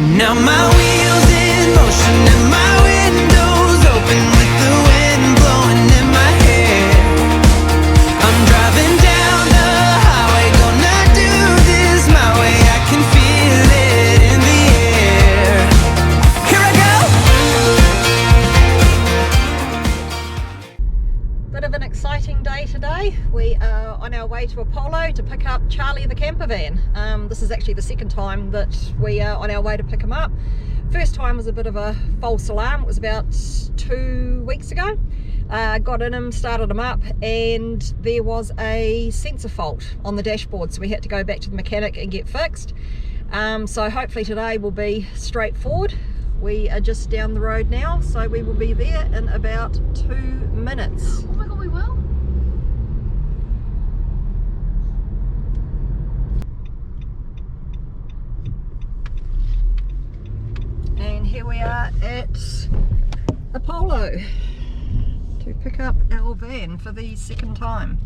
Now my wheels in motion and my windows open with the wind blowing in my hair. I'm driving down the highway, gonna do this my way. I can feel it in the air. Here I go! Bit of an exciting day today. We are on our way to Apollo to pick up Charlie the camper van. This is actually the second time that we are on our way to pick him up. First time was a bit of a false alarm. It was about 2 weeks ago. Got in him, started him up, and there was a sensor fault on the dashboard, so we had to go back to the mechanic and get fixed. So hopefully today will be straightforward. We are just down the road now, so we will be there in about 2 minutes. Oh my god, we will? And here we are at Apollo to pick up our van for the second time.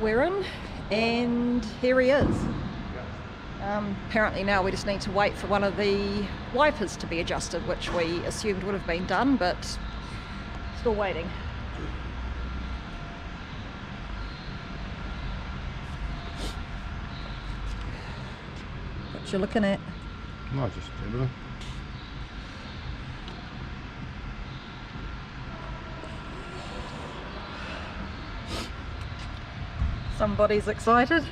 We're in, and here he is. Apparently now we just need to wait for one of the wipers to be adjusted, which we assumed would have been done, but still waiting. What you looking at? No, just everything. Somebody's excited.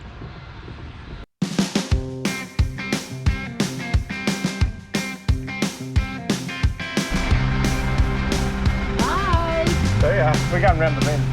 Hi! So yeah, we're going round the bend.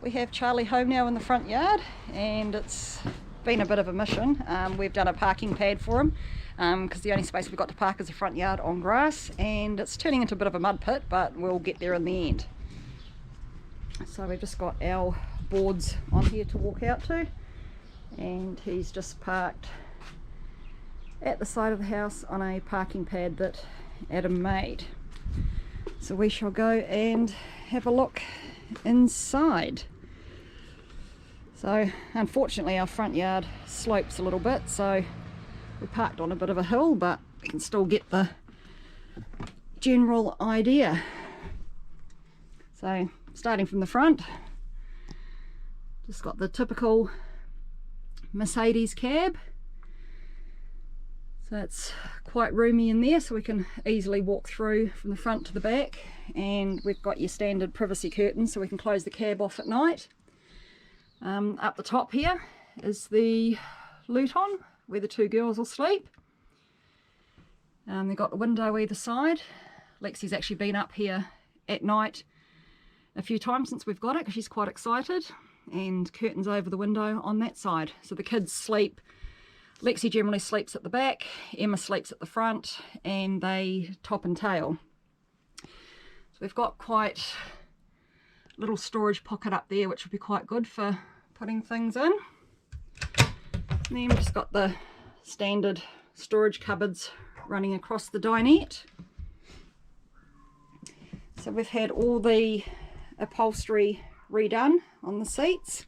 We have Charlie home now in the front yard, and it's been a bit of a mission. We've done a parking pad for him because the only space we've got to park is the front yard on grass, and it's turning into a bit of a mud pit, but we'll get there in the end. So we've just got our boards on here to walk out to, and he's just parked at the side of the house on a parking pad that Adam made. So we shall go and have a look inside. So unfortunately our front yard slopes a little bit, so we parked on a bit of a hill, but we can still get the general idea. So starting from the front, just got the typical Mercedes cab. So it's quite roomy in there, so we can easily walk through from the front to the back, and we've got your standard privacy curtains so we can close the cab off at night. Up the top here is the luton where the two girls will sleep. They've got the window either side. Lexi's actually been up here at night a few times since we've got it because she's quite excited, and curtains over the window on that side. So the kids sleep. Lexi generally sleeps at the back, Emma sleeps at the front, and they top and tail. So we've got quite a little storage pocket up there, which would be quite good for putting things in. And then we've just got the standard storage cupboards running across the dinette. So we've had all the upholstery redone on the seats.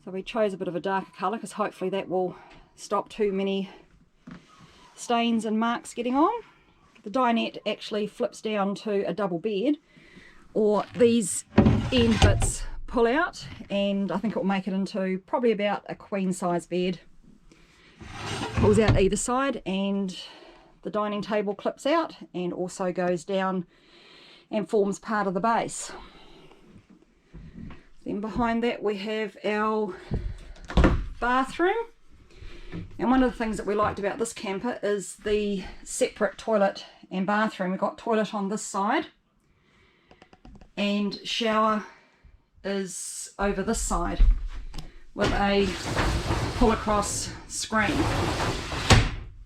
So we chose a bit of a darker colour because hopefully that will stop too many stains and marks getting on. the dinette actually flips down to a double bed, or these end bits pull out, and I think it will make it into probably about a queen size bed. Pulls out either side, and the dining table clips out and also goes down and forms part of the base. Then behind that we have our bathroom, and one of the things that we liked about this camper is the separate toilet and bathroom. We've got toilet on this side and shower is over this side with a pull across screen,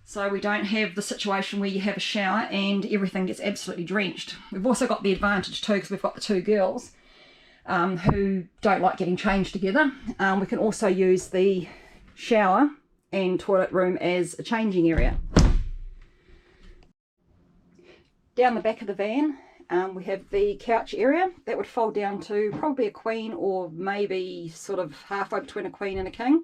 so we don't have the situation where you have a shower and everything gets absolutely drenched. We've also got the advantage too, because we've got the two girls who don't like getting changed together. We can also use the shower and toilet room as a changing area. Down the back of the van we have the couch area that would fold down to probably a queen, or maybe sort of halfway between a queen and a king.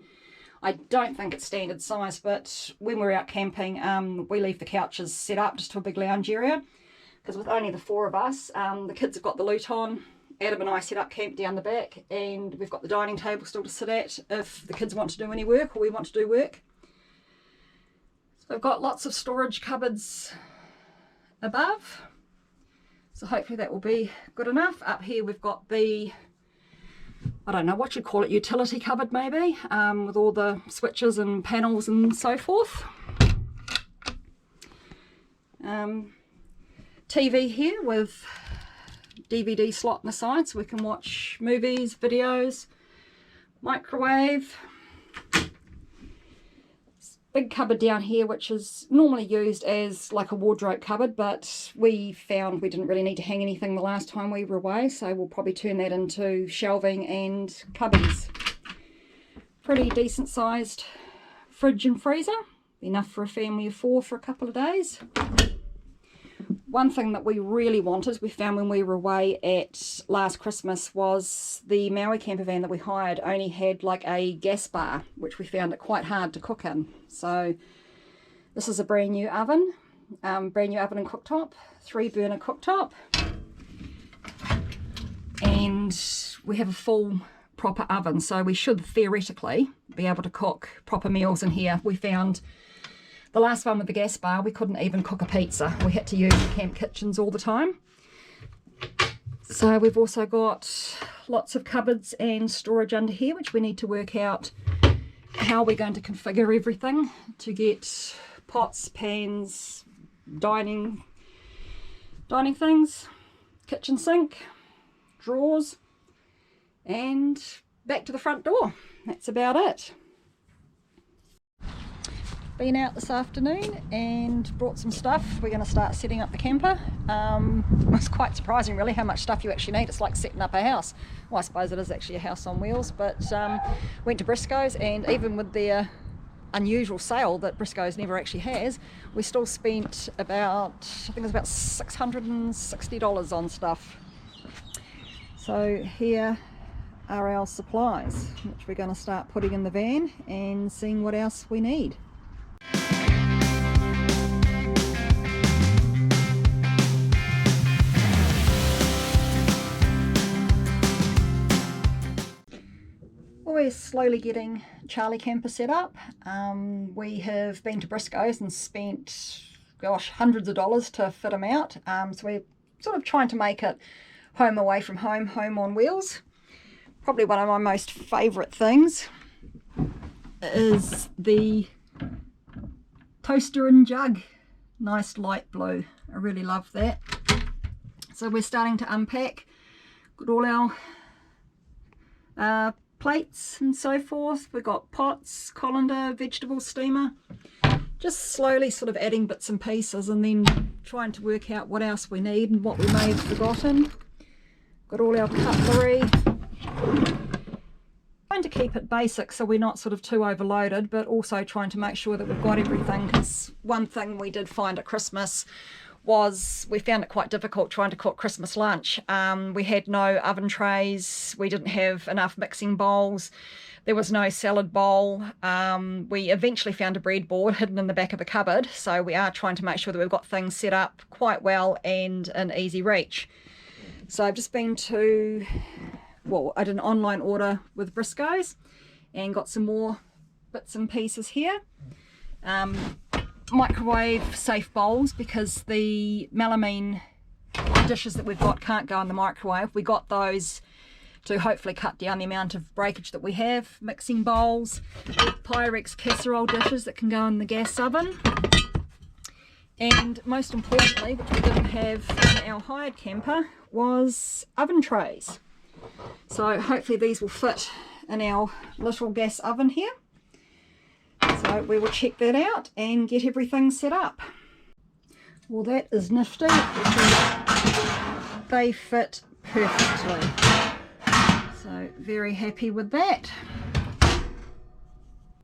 I don't think it's standard size, but when we're out camping we leave the couches set up just to a big lounge area, because with only the four of us, the kids have got the loot on. Adam and I set up camp down the back, and we've got the dining table still to sit at if the kids want to do any work or we want to do work. So I've got lots of storage cupboards above, so hopefully that will be good enough. Up here we've got the, I don't know what you'd call it, utility cupboard maybe, with all the switches and panels and so forth. TV here with DVD slot on the side so we can watch movies, videos, microwave. Big cupboard down here which is normally used as like a wardrobe cupboard, but we found we didn't really need to hang anything the last time we were away, so we'll probably turn that into shelving and cupboards. Pretty decent sized fridge and freezer, enough for a family of 4 for a couple of days. One thing that we really wanted, we found when we were away at last Christmas, was the Maui camper van that we hired only had like a gas bar, which we found it quite hard to cook in. So this is a brand new oven and cooktop, 3-burner cooktop, and we have a full proper oven, so we should theoretically be able to cook proper meals in here. We found the last one with the gas bar, we couldn't even cook a pizza. We had to use the camp kitchens all the time. So we've also got lots of cupboards and storage under here, which we need to work out how we're going to configure everything to get pots, pans, dining things, kitchen sink, drawers, and back to the front door. That's about it. Been out this afternoon and brought some stuff. We're going to start setting up the camper. It was quite surprising really how much stuff you actually need. It's like setting up a house. Well, I suppose it is actually a house on wheels, but went to Briscoe's, and even with their unusual sale that Briscoe's never actually has, we still spent about, I think it was about $660 on stuff. So here are our supplies, which we're going to start putting in the van and seeing what else we need. We're slowly getting Charlie camper set up. We have been to Briscoe's and spent, gosh, hundreds of dollars to fit them out. So we're sort of trying to make it home away from home, home on wheels. Probably one of my most favourite things is the toaster and jug. Nice light blue. I really love that. So we're starting to unpack. Got all our plates and so forth. We've got pots, colander, vegetable steamer. Just slowly sort of adding bits and pieces and then trying to work out what else we need and what we may have forgotten. Got all our cutlery. Trying to keep it basic so we're not sort of too overloaded, but also trying to make sure that we've got everything, because one thing we did find at Christmas was we found it quite difficult trying to cook Christmas lunch. We had no oven trays, we didn't have enough mixing bowls, there was no salad bowl. We eventually found a breadboard hidden in the back of a cupboard, so we are trying to make sure that we've got things set up quite well and in easy reach. So I've just been to, well, I did an online order with Briscoe's and got some more bits and pieces here. Microwave safe bowls, because the melamine dishes that we've got can't go in the microwave. We got those to hopefully cut down the amount of breakage that we have. Mixing bowls, Pyrex casserole dishes that can go in the gas oven, and most importantly, which we didn't have in our hired camper, was oven trays. So hopefully these will fit in our little gas oven here. So we will check that out and get everything set up. Well, that is nifty because they fit perfectly. So very happy with that.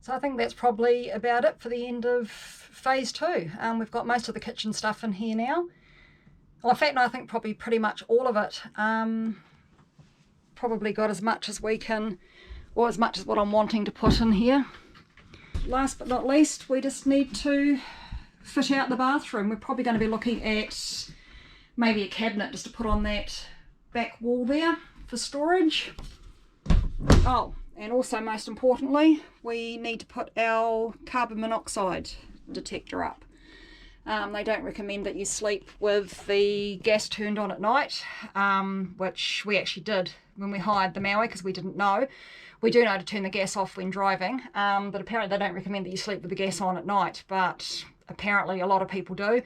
So I think that's probably about it for the end of phase 2. We've got most of the kitchen stuff in here now. Well, in fact, no, I think probably pretty much all of it. Probably got as much as we can, or as much as what I'm wanting to put in here. Last but not least, we just need to fit out the bathroom. We're probably going to be looking at maybe a cabinet just to put on that back wall there for storage. Oh, and also most importantly, we need to put our carbon monoxide detector up. They don't recommend that you sleep with the gas turned on at night, which we actually did when we hired the Maui because we didn't know. We do know to turn the gas off when driving, but apparently they don't recommend that you sleep with the gas on at night, but apparently a lot of people do.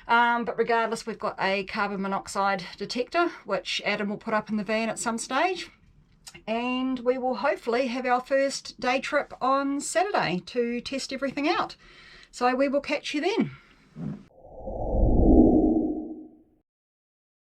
But regardless, we've got a carbon monoxide detector, which Adam will put up in the van at some stage. And we will hopefully have our first day trip on Saturday to test everything out. So we will catch you then.